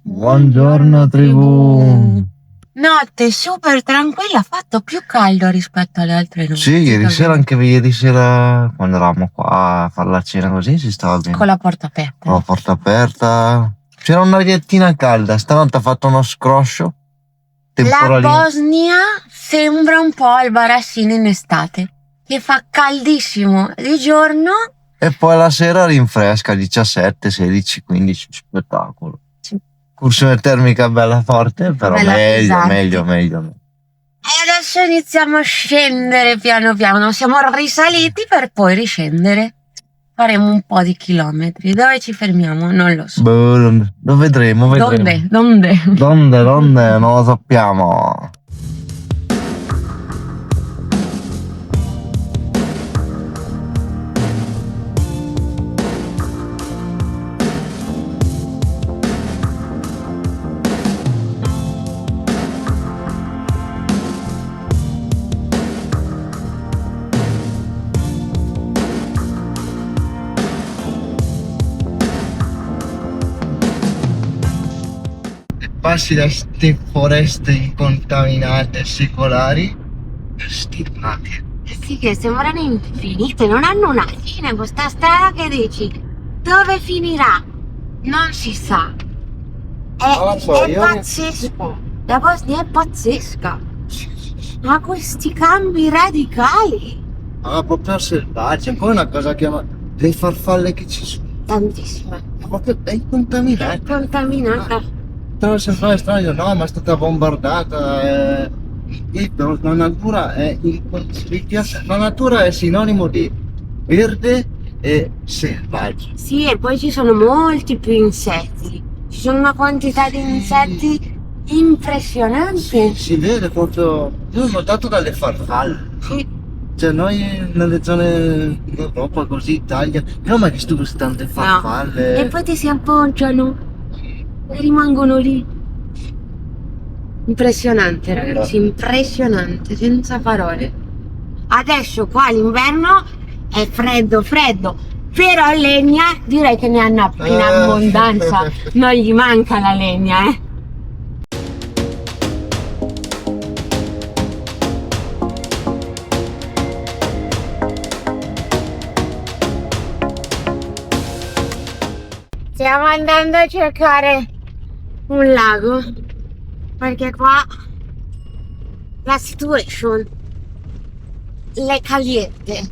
Buongiorno tribù. Notte super tranquilla, ha fatto più caldo rispetto alle altre notti. Sì, ieri sera, anche ieri sera, quando eravamo qua a fare la cena così, si stava bene. Con la porta aperta. Con la porta aperta. C'era un'ariettina calda, stanotte ha fatto uno scroscio. La Bosnia sembra un po' il Barassino in estate, che fa caldissimo di giorno. E poi la sera rinfresca, 17, 16, 15, spettacolo. Sì. Cursione termica bella forte, però Bella meglio. E adesso iniziamo a scendere piano piano. Siamo risaliti per poi riscendere. Faremo un po' di chilometri. Dove ci fermiamo? Non lo so. Lo vedremo. Donde? Donde? Non lo sappiamo. Passi da ste foreste incontaminate secolari per sti mati. Sì, che sembrano infinite, non hanno una fine questa strada che dici. Dove finirà? Non si sa. È pazzesco. La Bosnia è pazzesca. Ha questi cambi radicali. Proprio selvaggia. Poi una cosa che le farfalle che ci sono. Tantissime. Proprio è incontaminata. Contaminata. Però sembra strano, no, ma è stata bombardata. Però la natura la natura è sinonimo di verde e selvaggio. Sì, e poi ci sono molti più insetti. Ci sono una quantità di insetti impressionante. Si vede proprio. Io ho notato dalle farfalle. Sì. Cioè noi nelle zone d'Europa così, Italia, non ho mai visto così tante farfalle. No. E poi ti si appoggiano e rimangono lì. Impressionante ragazzi, impressionante, senza parole. Adesso qua l'inverno è freddo, però legna direi che ne hanno in abbondanza, non gli manca la legna, Stiamo andando a cercare un lago, perché qua la situation è caliente.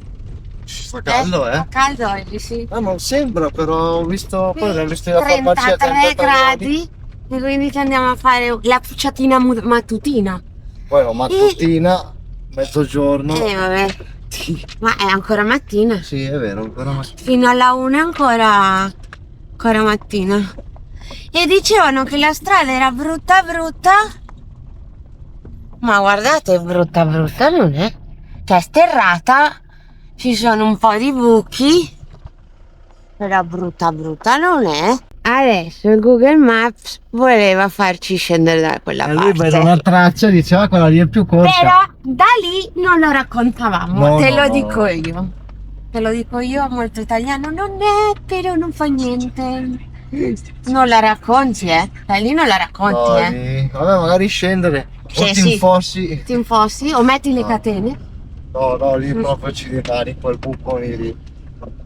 Fa caldo, Fa caldo oggi, sì. Non sembra, però ho visto poi l'ho visto la farmacia 33 gradi e quindi ci andiamo a fare la pucciatina mattutina. Poi la mattutina, mezzogiorno. Vabbè. Ma è ancora mattina. Sì, è vero, ancora mattina. Fino alla 1 ancora mattina. E dicevano che la strada era brutta, ma guardate, brutta non è. Cioè sterrata, ci sono un po' di buchi, però brutta non è. Adesso il Google Maps voleva farci scendere da quella parte. Lui vede una traccia e diceva quella lì è più corta. Però da lì non lo raccontavamo, te lo dico io. Te lo dico io, molto italiano, non è, però non fa niente. Non la racconti, da lì non la racconti, Vabbè, magari scendere. Sì, o ti infossi. Ti infossi o metti le catene? No, lì proprio ci rimani quel bucone lì.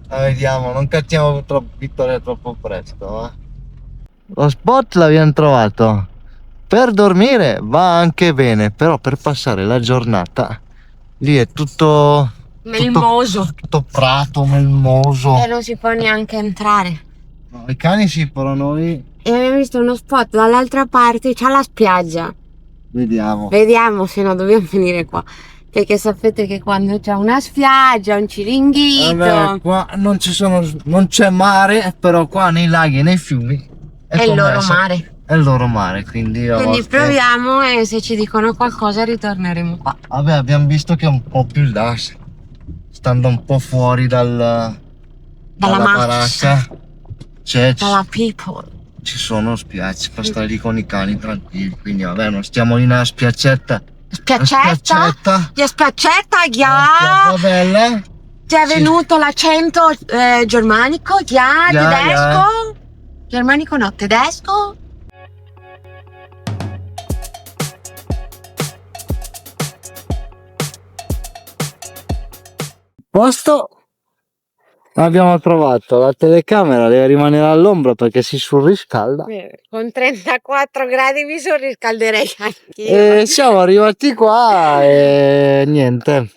Vediamo, non cattiamo vittoria troppo presto, Lo spot l'abbiamo trovato. Per dormire va anche bene, però per passare la giornata lì è tutto melmoso. Tutto prato, melmoso. E non si può neanche entrare. No, i cani sì, però noi. E abbiamo visto uno spot dall'altra parte, c'ha la spiaggia. Vediamo se no dobbiamo finire qua. Perché sapete che quando c'è una spiaggia, un ciringhito. Vabbè, qua non c'è mare, però qua nei laghi e nei fiumi è il loro mare. È il loro mare, quindi proviamo e se ci dicono qualcosa ritorneremo qua. Vabbè, abbiamo visto che è un po' più là, stando un po' fuori dalla baracca. Dalla people. Ci sono spiagge per stare lì con i cani tranquilli, quindi vabbè, non stiamo in una spiaccetta. Spiaccetta? La spiaccetta, bella. Ti è venuto l'accento germanico? Ja, Tedesco? Germanico no, tedesco? Posto abbiamo trovato, la telecamera deve rimanere all'ombra perché si surriscalda. Con 34 gradi mi surriscalderei anch'io. E siamo arrivati qua e niente.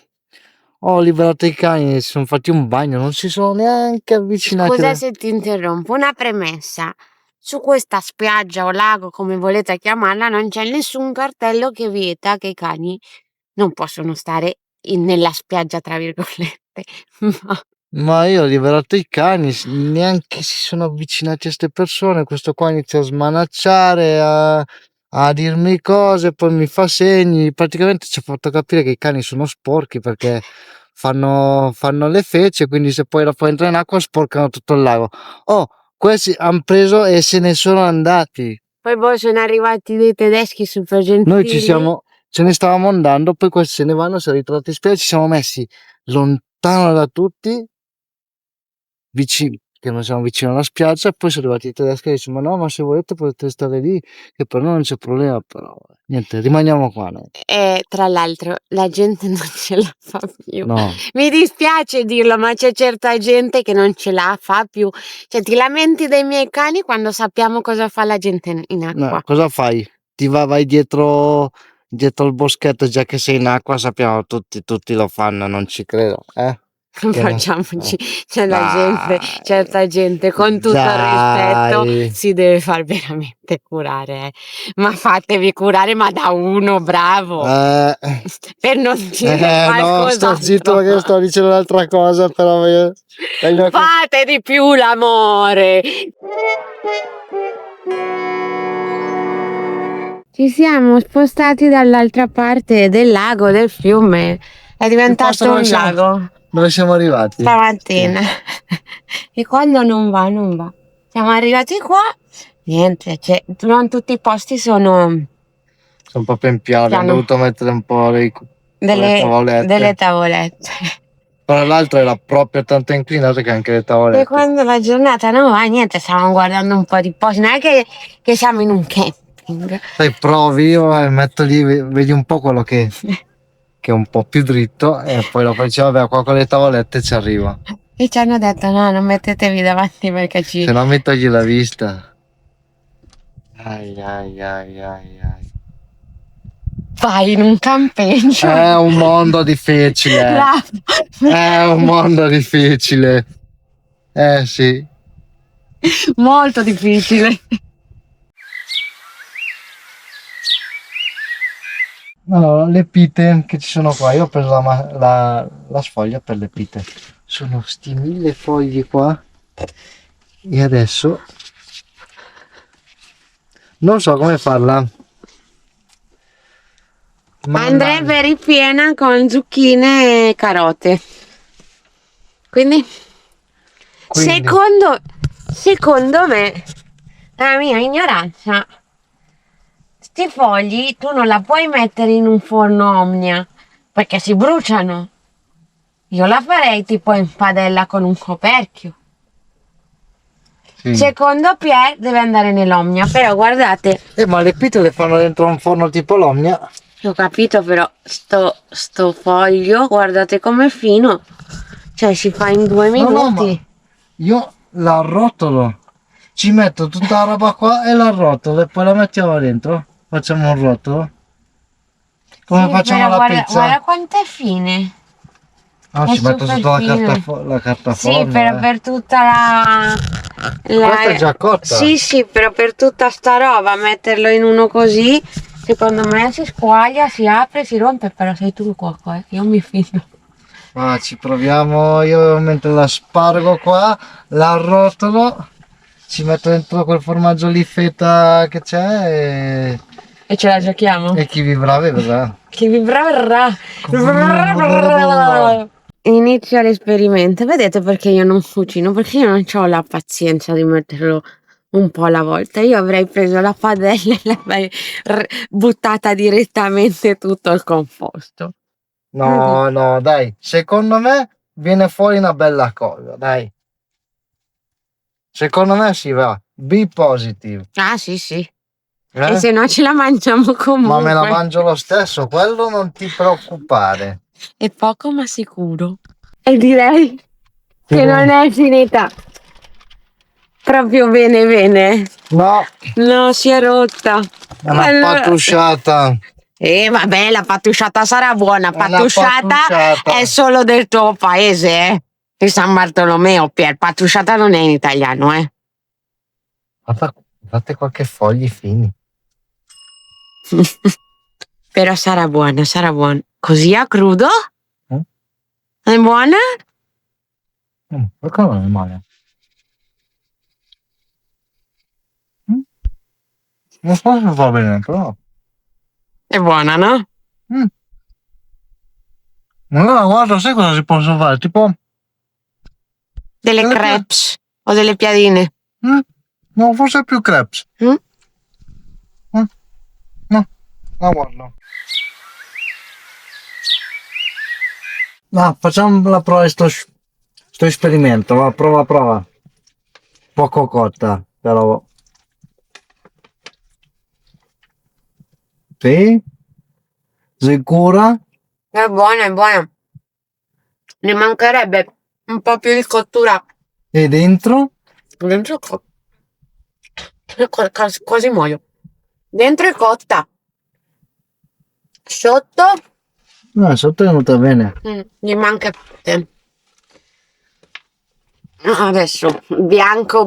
Ho liberato i cani, si sono fatti un bagno, non si sono neanche avvicinati. Scusa se ti interrompo, una premessa. Su questa spiaggia o lago, come volete chiamarla, non c'è nessun cartello che vieta che i cani non possono stare nella spiaggia, tra virgolette. Ma io ho liberato i cani, neanche si sono avvicinati a queste persone. Questo qua inizia a smanacciare, a dirmi cose, poi mi fa segni. Praticamente ci ha fatto capire che i cani sono sporchi perché fanno le fece, quindi se poi la fai entrare in acqua sporcano tutto il lago. Oh, questi hanno preso e se ne sono andati. Poi sono arrivati dei tedeschi super gentili. Noi ce ne stavamo andando, poi questi se ne vanno, si è ritrovati in spiaggia, ci siamo messi lontano da tutti, vicini, che non siamo vicino alla spiaggia, poi sono arrivati i tedeschi e dicono: ma no, ma se volete potete stare lì, che per noi non c'è problema, però niente, rimaniamo qua noi. E tra l'altro la gente non ce la fa più. No. Mi dispiace dirlo, ma c'è certa gente che non ce la fa più. Cioè, ti lamenti dei miei cani quando sappiamo cosa fa la gente in acqua. No, cosa fai? Vai dietro il boschetto, già che sei in acqua, sappiamo tutti lo fanno, non ci credo, Facciamoci, c'è la Dai. gente, certa gente, con tutto il Dai. rispetto, si deve far veramente curare. Ma fatevi curare, ma da uno bravo, per non dire no, qualcos'altro. sto zitto perché sto dicendo un'altra cosa, però Fate di più l'amore. Ci siamo spostati dall'altra parte del lago, del fiume. È diventato un lago. Dove siamo arrivati? Stamattina. E quando non va, non va. Siamo arrivati qua. Niente, non tutti i posti sono un po' piano, abbiamo dovuto mettere un po' delle tavolette. Tra l'altro era proprio tanto inclinato che anche le tavolette. E quando la giornata non va, niente, stavamo guardando un po' di posti. Non è che siamo in un camping. Sai, provi, io metto lì, vedi un po' quello che è un po' più dritto e poi lo facciamo, vabbè, qua con le tavolette ci arriva. E ci hanno detto: no, non mettetevi davanti perché se no mi togli la vista. Ai. Vai in un campeggio. È un mondo difficile. È un mondo difficile. Sì. Molto difficile. Allora, le pite che ci sono qua, io ho preso la sfoglia per le pite. Sono sti 1000 fogli qua. E adesso non so come farla. Andrebbe ripiena con zucchine e carote. Quindi? Secondo me, la mia ignoranza, sti fogli tu non la puoi mettere in un forno Omnia perché si bruciano. Io la farei tipo in padella con un coperchio. Sì. Secondo Pier deve andare nell'Omnia, però guardate. Ma le pite le fanno dentro un forno tipo l'Omnia. Ho capito, però sto foglio, guardate com'è fino. Cioè si fa in 2 minuti. No, io la arrotolo. Ci metto tutta la roba qua e la arrotolo e poi la mettiamo dentro. Facciamo un rotolo. Come facciamo la pizza? Guarda quanto è fine. Ci metto tutta la carta forno. Sì, per tutta questa è già cotta. Sì, però per tutta sta roba metterlo in uno così, secondo me si squaglia, si apre, si rompe, però sei tu qua, io mi fido. Ci proviamo. Io mentre la spargo qua, la arrotolo, ci metto dentro quel formaggio lì feta che c'è e ce la giochiamo. E chi vivrà vedrà. Chi vivrà verrà. Inizia l'esperimento. Vedete perché io non cucino? Perché io non ho la pazienza di metterlo un po' alla volta. Io avrei preso la padella e l'avrei buttata direttamente tutto il composto. No, dai, secondo me viene fuori una bella cosa, dai. Secondo me si va. Be positive. Ah, sì, sì. Eh? E se no ce la mangiamo comunque. Ma me la mangio lo stesso, quello non ti preoccupare. È poco ma sicuro. E direi che non è finita proprio bene bene. No, No, si è rotta. è una patusciata. Vabbè, la patusciata sarà buona. Una Patusciata patusciata. è solo del tuo paese, eh? Di San Bartolomeo, Pier. Patusciata non è in italiano, eh? Fate qualche fogli fini. Però sarà buona, sarà buona. Così a crudo? Mm. È buona? Perché non è male? Non so se va bene, però. È buona, no? Allora, guarda, sai cosa si possono fare? Tipo, Delle Delle crepes o delle piadine. no, forse più crepes. Mm? No, guarda. No, facciamo la prova di sto esperimento, va, prova. Poco cotta, però. Sì? Sicura? È buona, è buona. Ne mancherebbe un po' più di cottura. E dentro? Dentro quasi muoio. Dentro è cotta. Sotto No, sotto è venuta bene. gli manca parte. Adesso bianco.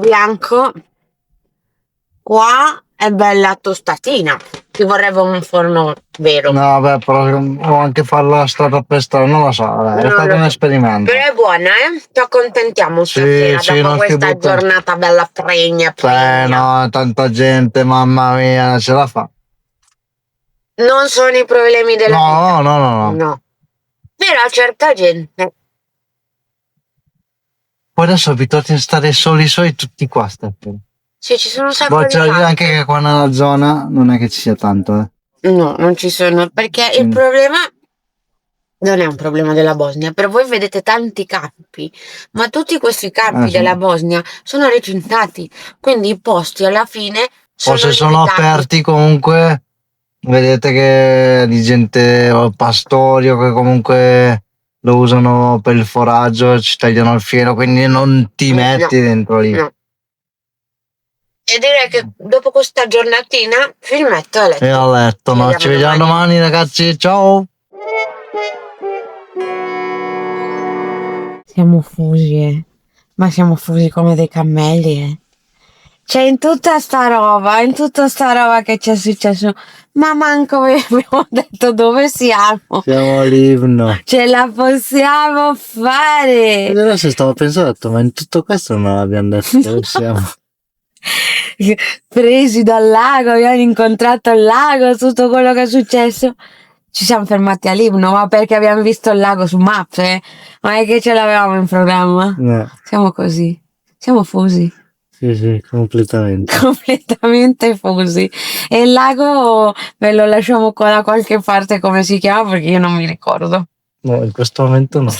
Qua è bella tostatina. Ci vorrebbe un forno vero. No, vabbè, però devo anche farla strada per strada, non lo so, vabbè, è No, stato lo un so. esperimento. Però è buona, eh? Ci accontentiamo stasera sì, dopo non ti questa butta- giornata bella pregna. No, tanta gente, mamma mia, ce la fa. Non sono i problemi della vita. No. No. Però certa gente. Poi adesso abituati a stare soli tutti qua, Stefano. Sì, ci sono un sacco Poi di c'è da dire campi. anche che qua nella zona non è che ci sia tanto, No, non ci sono, perché il problema non è un problema della Bosnia, però voi vedete tanti campi, ma tutti questi campi sì. della Bosnia sono recintati, quindi i posti alla fine Poi se sono limitati. aperti comunque, vedete che di gente o pastori o che comunque lo usano per il foraggio, ci tagliano il fieno, quindi non ti metti dentro lì. No. E direi che dopo questa giornatina filmetto a letto. E a letto, no? Ci vediamo domani ragazzi, ciao! Siamo fusi, ma siamo fusi come dei cammelli, Cioè, in tutta sta roba che ci è successo, ma manco vi abbiamo detto dove siamo. Siamo a Livno. Ce la possiamo fare! E adesso stavo pensando, ma in tutto questo non abbiamo detto dove siamo. Presi dal lago, abbiamo incontrato il lago, tutto quello che è successo. Ci siamo fermati a Livno, ma perché abbiamo visto il lago su Maps, Non è che ce l'avevamo in programma. No. Siamo così, siamo fusi. Sì, completamente. Completamente fusi. E il lago ve lo lasciamo qua da qualche parte come si chiama perché io non mi ricordo. No, in questo momento no.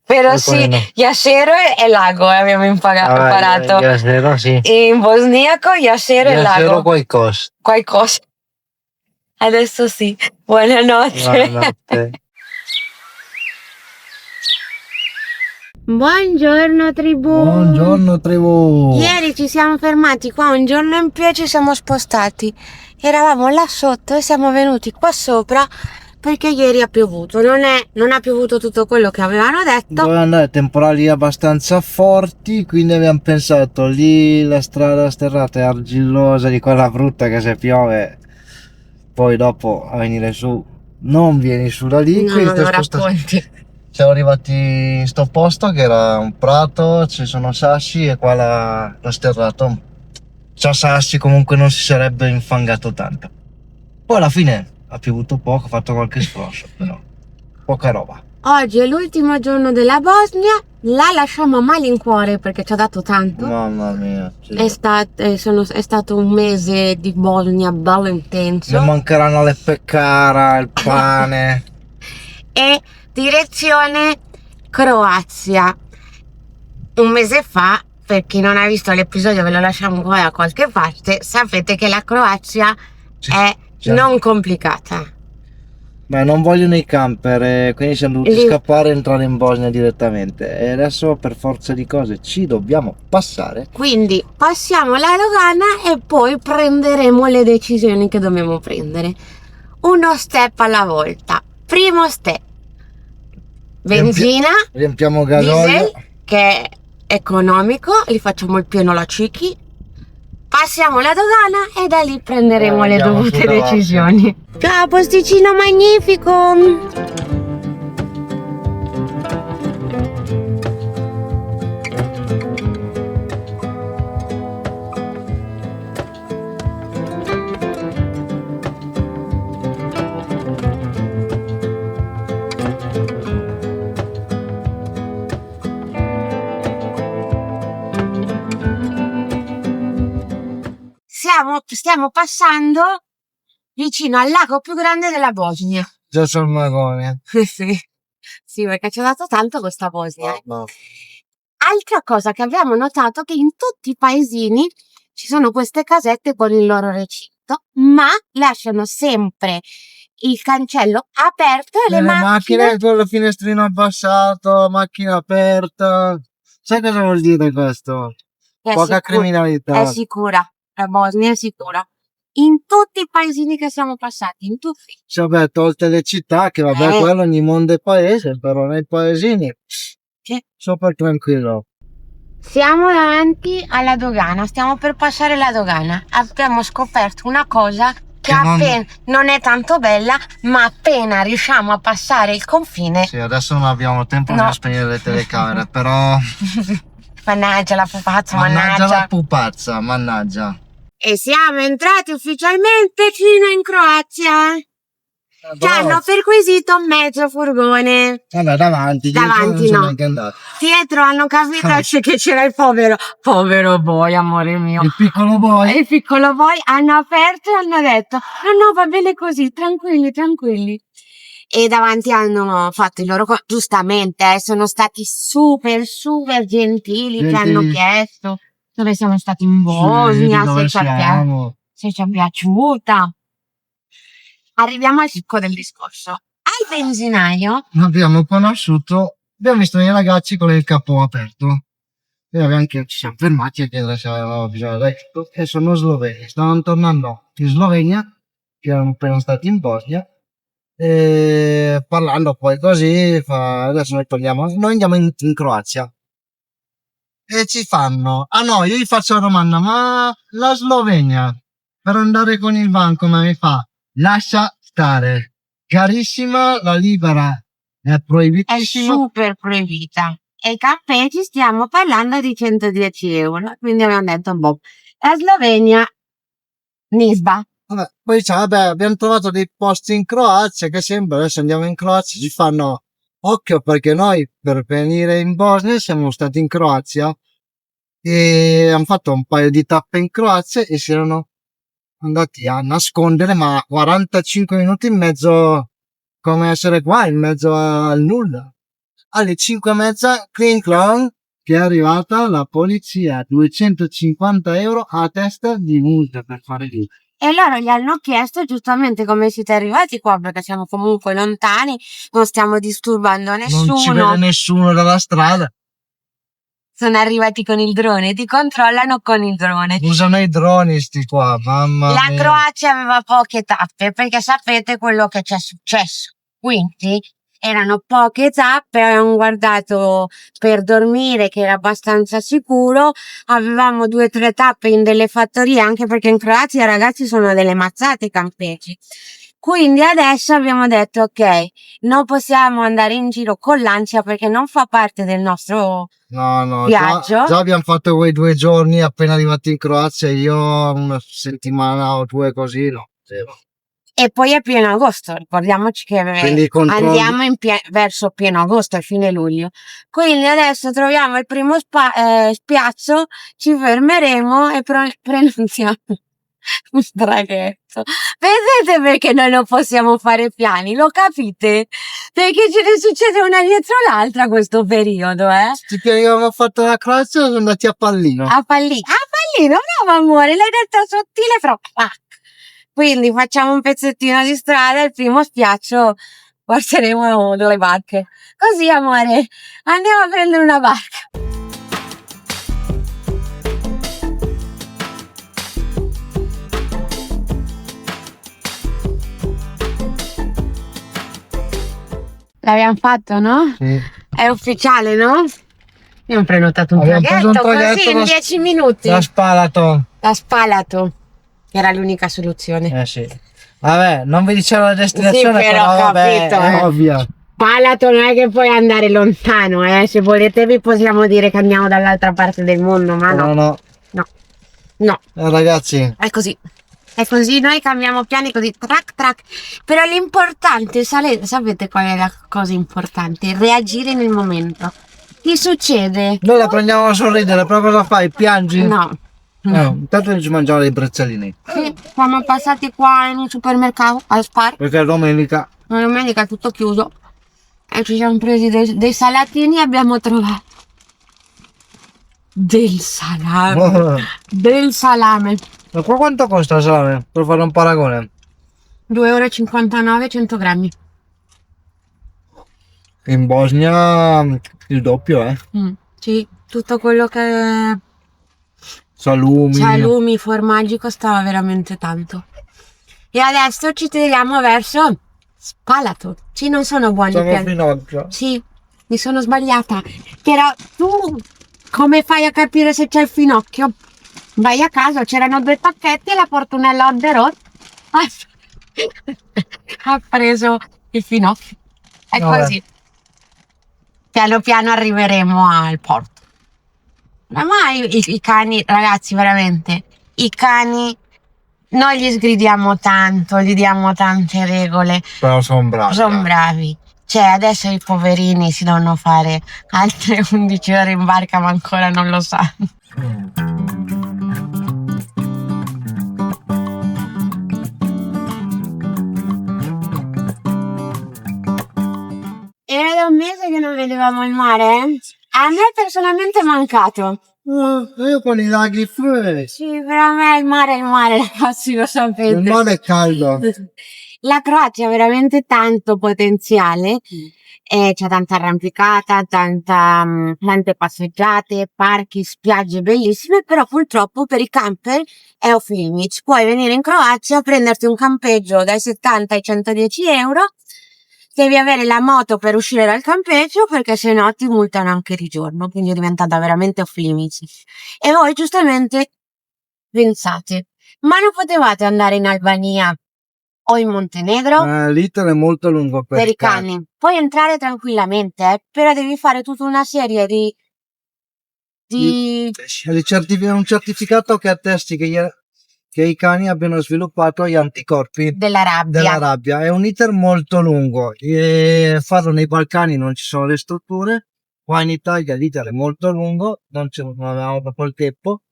Però sì, no. Yashero e lago abbiamo imparato. Yashero sì. In bosniaco Yashero e lago. Yashero qualcosa. Adesso sì. Buonanotte. Buonanotte. Buongiorno tribù. Buongiorno tribù. Ieri ci siamo fermati qua un giorno in più e ci siamo spostati. Eravamo là sotto e siamo venuti qua sopra perché ieri ha piovuto. Non ha piovuto tutto quello che avevano detto. Dovevano andare temporali abbastanza forti, quindi abbiamo pensato lì la strada sterrata è argillosa, di quella brutta che se piove poi dopo a venire su non vieni su da lì. Non lo racconti. Siamo arrivati in sto posto che era un prato, ci sono sassi e qua l'ho sterrato. C'ha sassi, comunque non si sarebbe infangato tanto. Poi alla fine ha piovuto poco, ha fatto qualche sfroscio, però poca roba. Oggi è l'ultimo giorno della Bosnia, la lasciamo a malincuore perché ci ha dato tanto. Mamma mia, sì. È stato un mese di Bosnia bello intenso. Non mancheranno le peccara, il pane. E direzione Croazia. Un mese fa, per chi non ha visto l'episodio, ve lo lasciamo qua da qualche parte, sapete che la Croazia è non complicata. Ma non vogliono i camper, quindi siamo dovuti scappare e entrare in Bosnia direttamente. E adesso per forza di cose ci dobbiamo passare. Quindi passiamo la dogana e poi prenderemo le decisioni che dobbiamo prendere. Uno step alla volta. Primo step. Benzina, riempiamo gasolio, diesel, che è economico, li facciamo il pieno la cicchi. Passiamo la dogana e da lì prenderemo le dovute decisioni. Ciao posticino magnifico! Stiamo passando vicino al lago più grande della Bosnia. già sul magone. Sì, perché ci ha dato tanto questa Bosnia. No. Altra cosa che abbiamo notato è che in tutti i paesini ci sono queste casette con il loro recinto, ma lasciano sempre il cancello aperto e le macchine con il finestrino abbassato, macchina aperta. Sai cosa vuol dire questo? Poca criminalità. È sicura, la Bosnia è sicura. In tutti i paesini che siamo passati, in tutti. Cioè, vabbè, tolte le città, che vabbè, quello ogni mondo è paese, però nei paesini super tranquillo. Siamo davanti alla dogana, stiamo per passare la dogana. Abbiamo scoperto una cosa che non è tanto bella, ma appena riusciamo a passare il confine. Sì, adesso non abbiamo tempo per spegnere le telecamere, però. Mannaggia la pupazza, mannaggia la pupazza, mannaggia. E siamo entrati ufficialmente fino in Croazia. Ci hanno perquisito mezzo furgone. Vabbè, davanti no. Dietro hanno capito che c'era il povero boy, amore mio. Il piccolo boy. Il piccolo boy. Hanno aperto e hanno detto: no, va bene così, tranquilli. E davanti hanno fatto il loro giustamente, sono stati super gentili, ci hanno chiesto dove siamo stati in Bosnia, se ci è piaciuta. Arriviamo al succo del discorso. Al benzinaio abbiamo visto i ragazzi con il capò aperto e ci siamo fermati a chiedere se avevamo bisogno d'aiuto, e sono sloveni, stavano tornando in Slovenia, che erano appena stati in Bosnia, e parlando poi così, adesso noi andiamo in Croazia. E ci fanno, io gli faccio la domanda, ma la Slovenia per andare con il van come mi fa? Lascia stare, carissima, la libera è proibitissima. È super proibita. E i campeggio stiamo parlando di 110 euro, quindi abbiamo detto, la Slovenia, Nisba. Vabbè, poi abbiamo trovato dei posti in Croazia, che sembra, adesso andiamo in Croazia, ci fanno occhio, perché noi per venire in Bosnia siamo stati in Croazia e hanno fatto un paio di tappe in Croazia e si erano andati a nascondere, ma 45 minuti in mezzo, come essere qua in mezzo al nulla. Alle 5:30 clink clong, che è arrivata la polizia, 250 euro a testa di multa per fare lì. E loro gli hanno chiesto giustamente come siete arrivati qua, perché siamo comunque lontani, non stiamo disturbando nessuno. Non ci vede nessuno dalla strada. Sono arrivati con il drone, ti controllano con il drone. Usano i droni sti qua, mamma mia. La Croazia aveva poche tappe, perché sapete quello che c'è successo. Quindi erano poche tappe, avevamo guardato per dormire, che era abbastanza sicuro, avevamo 2 o 3 tappe in delle fattorie, anche perché in Croazia, ragazzi, sono delle mazzate campeggi. Quindi adesso abbiamo detto, ok, non possiamo andare in giro con l'ansia, perché non fa parte del nostro viaggio. Già abbiamo fatto quei 2 giorni appena arrivati in Croazia, io una settimana o 2 così, no, zero. E poi è pieno agosto, ricordiamoci che andiamo verso pieno agosto, a fine luglio. Quindi adesso troviamo il primo spiazzo, ci fermeremo e prenotiamo. Un traghetto. Vedete perché noi non possiamo fare piani, lo capite? Perché ce ne succede una dietro l'altra questo periodo, eh? Ti piani che avevamo fatto la Croazia sono andati a Pallino. A pallino, no amore, l'hai detto sottile però. Quindi facciamo un pezzettino di strada, il primo spiaccio porteremo delle barche. Così amore, andiamo a prendere una barca. L'abbiamo fatto, no? Sì. È ufficiale, no? Abbiamo prenotato un Abbiamo preso un traghetto così traghetto in da- 10 minuti. Da Spalato. Da Spalato, che era l'unica soluzione. Sì. Vabbè, non vi dicevo la destinazione, Sì, però ho vabbè, capito, è ovvia. Spalato non è che puoi andare lontano, se volete vi possiamo dire che andiamo dall'altra parte del mondo, ma no. No. No, Ragazzi, è così. È così, noi cambiamo piani così, track track. Però l'importante, sapete qual è la cosa importante? Reagire nel momento. Ti succede? noi la prendiamo a sorridere, però cosa fai? Piangi? No. Intanto ci mangiamo dei brezzolini. Sì, siamo passati qua in un supermercato al Spar. Perché è domenica. La domenica è tutto chiuso. E ci siamo presi dei salatini e abbiamo trovato del salame. Del salame. Ma qua quanto costa il salame? Per fare un paragone. 2,59 euro, 100 grammi. In Bosnia il doppio, Sì, tutto quello che è Salumi. formaggi costava veramente tanto. E adesso ci tiriamo verso Spalato. Sì, non sono buoni Siamo piani. finocchio. Sì, mi sono sbagliata. Però tu come fai a capire se c'è il finocchio? Vai a caso, c'erano 2 pacchetti e la Fortunella on the road ha preso il finocchio. È Vabbè. così. Piano piano arriveremo al porto. Ma i cani, ragazzi, veramente, i cani non gli sgridiamo tanto, gli diamo tante regole. Però sono bravi. Sono bravi. Cioè, adesso i poverini si devono fare altre 11 ore in barca, ma ancora non lo sanno. Era da un mese che non vedevamo il mare, eh? A me personalmente è mancato. Io con i laghi fuori. Sì, per me il mare, ragazzi, lo sapete. Il mare è caldo. La Croazia ha veramente tanto potenziale, c'è tanta arrampicata, tante passeggiate, parchi, spiagge bellissime, però purtroppo per i camper è off limits. Puoi venire in Croazia, prenderti un campeggio dai 70 ai 110 euro, devi avere la moto per uscire dal campeggio perché sennò ti multano anche di giorno, quindi è diventata veramente off limits. E voi giustamente pensate, ma non potevate andare in Albania o in Montenegro? L'iter è molto lungo Per i cani. Puoi entrare tranquillamente, però devi fare tutta una serie di un certificato che attesti che i cani abbiano sviluppato gli anticorpi della rabbia. rabbia. È un iter molto lungo. E farlo nei Balcani non ci sono le strutture. Qua in Italia l'iter è molto lungo, non avevamo proprio il tempo.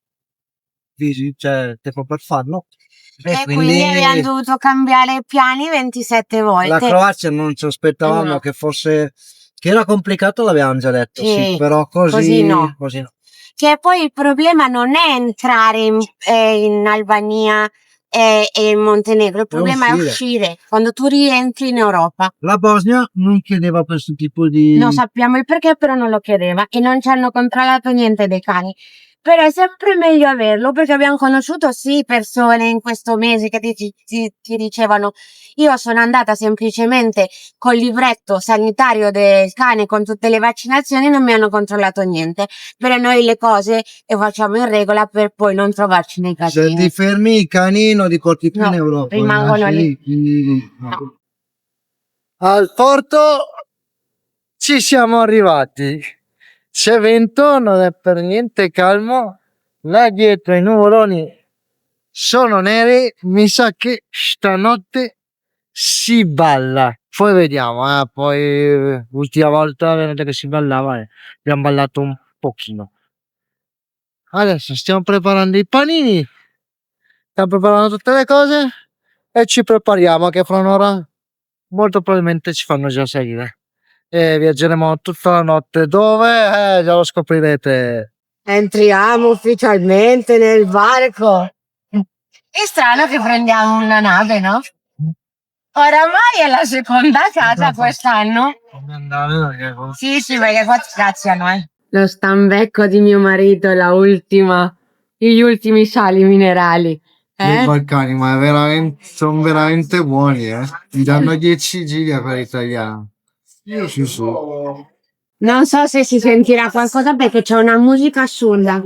C'è il tempo per farlo. E quindi abbiamo dovuto cambiare piani 27 volte. La Croazia non ci aspettavamo No. che fosse, che era complicato, l'avevamo già detto, sì, però così no. Così no. Che poi il problema non è entrare in Albania e in Montenegro, il problema è uscire quando tu rientri in Europa. La Bosnia non chiedeva questo tipo di... Non sappiamo il perché, però non lo chiedeva e non ci hanno controllato niente dei cani. Però è sempre meglio averlo perché abbiamo conosciuto sì persone in questo mese che ti dicevano io sono andata semplicemente col libretto sanitario del cane con tutte le vaccinazioni e non mi hanno controllato niente. Però noi le cose le facciamo in regola per poi non trovarci nei casini. Se ti fermi i cani non li porti più in Europa. Rimangono lì. No. Al porto ci siamo arrivati. C'è vento, non è per niente calmo. Là dietro i nuvoloni sono neri. Mi sa che stanotte si balla. Poi vediamo, poi l'ultima volta vedete che si ballava e abbiamo ballato un pochino. Adesso stiamo preparando i panini Stiamo preparando tutte le cose e ci prepariamo che fra un'ora molto probabilmente ci fanno già salire. E viaggeremo tutta la notte. Dove? Già lo scoprirete. Entriamo ufficialmente nel barco. È strano che prendiamo una nave, no? Oramai è la seconda casa quest'anno. Come andare perché Sì, perché qua ti cazziano, eh. Lo stambecco di mio marito è gli ultimi sali minerali. i Balcani, ma sono veramente buoni, eh. Ti danno 10 giga per italiano. Sì, sì. Non so se si sentirà qualcosa perché c'è una musica assurda.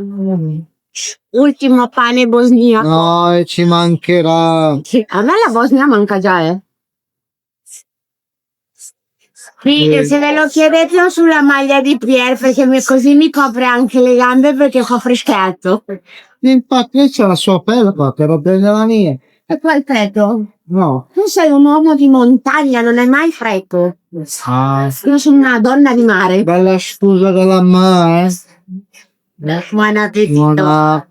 Ultimo pane bosniaco. No, e ci mancherà. Sì, a me la Bosnia manca già, eh. Sì, e se ve lo chiedete ho sulla maglia di Pierre perché così mi copre anche le gambe perché fa freschetto. Infatti lei c'ha la sua felpa, però prende la mia. E poi freddo? No. Tu sei un uomo di montagna, non è mai freddo. Ah, Io sono una donna di mare. bella scusa della mare. Buon appetito. Buona.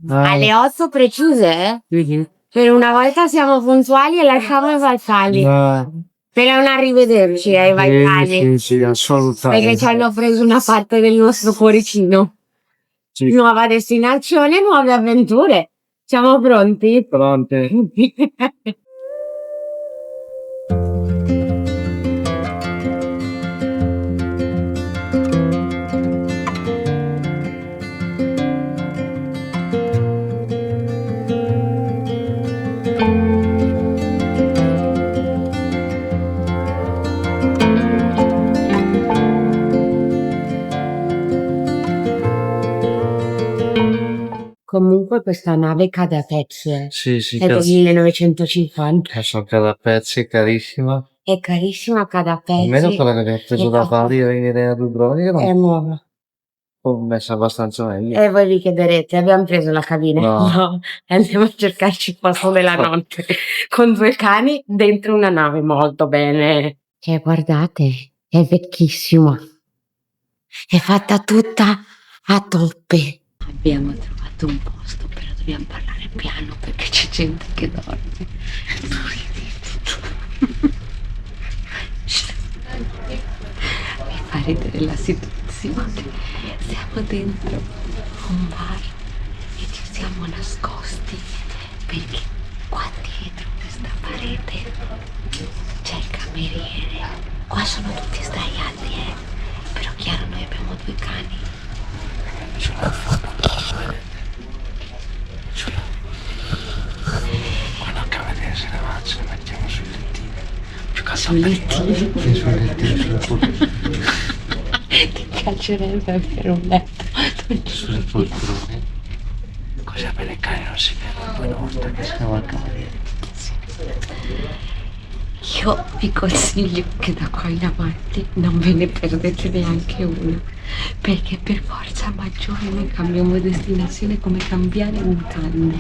Alle 8 precise? Per una volta siamo puntuali e lasciamo i Balcani. Per un arrivederci ai Balcani. Sì, assolutamente. Perché ci hanno preso una parte del nostro cuoricino. Sì. Nuova destinazione, nuove avventure. Siamo pronti? Pronte. Comunque questa nave cade a pezzi, eh. Sì, sì, È del 1950. sono cada pezzi, è carissima. È carissima, cade a Almeno pezzi. quella che abbiamo preso da Bari e venire a Dubrovnik È nuova. ho messo abbastanza meglio. E voi vi chiederete, abbiamo preso la cabina? No. Andiamo a cercarci il posto della notte. Con 2 cani dentro una nave, molto bene. Cioè, guardate, è vecchissima. È fatta tutta a toppe. Abbiamo trovato un posto, però dobbiamo parlare piano perché c'è gente che dorme. Mi fa ridere la situazione. Siamo dentro un bar e ci siamo nascosti perché qua dietro questa parete c'è il cameriere. Qua sono tutti sdraiati, però chiaro noi abbiamo 2 cani. Quando il cameriere se ne va, ce ne mettiamo sui lettini. Sui lettini? Sui lettini, sulle poltrone. Ti piacerebbe avere un letto? Sulle poltrone. Così a bene cani non si vedono poi una volta che se ne va il cameriere. Io vi consiglio che da qua in avanti non ve ne perdete neanche una, perché per forza maggiore noi cambiamo destinazione come cambiare mutande.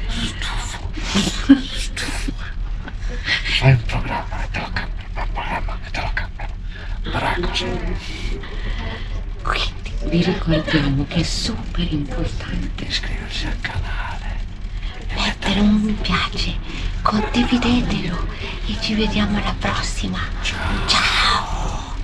Stufo. Fai un programma e te lo cambiano, fai un programma e te lo cambiano. Però così. Quindi vi ricordiamo che è super importante Iscriversi al canale. mettere un mi piace, condividetelo e ci vediamo alla prossima. Ciao!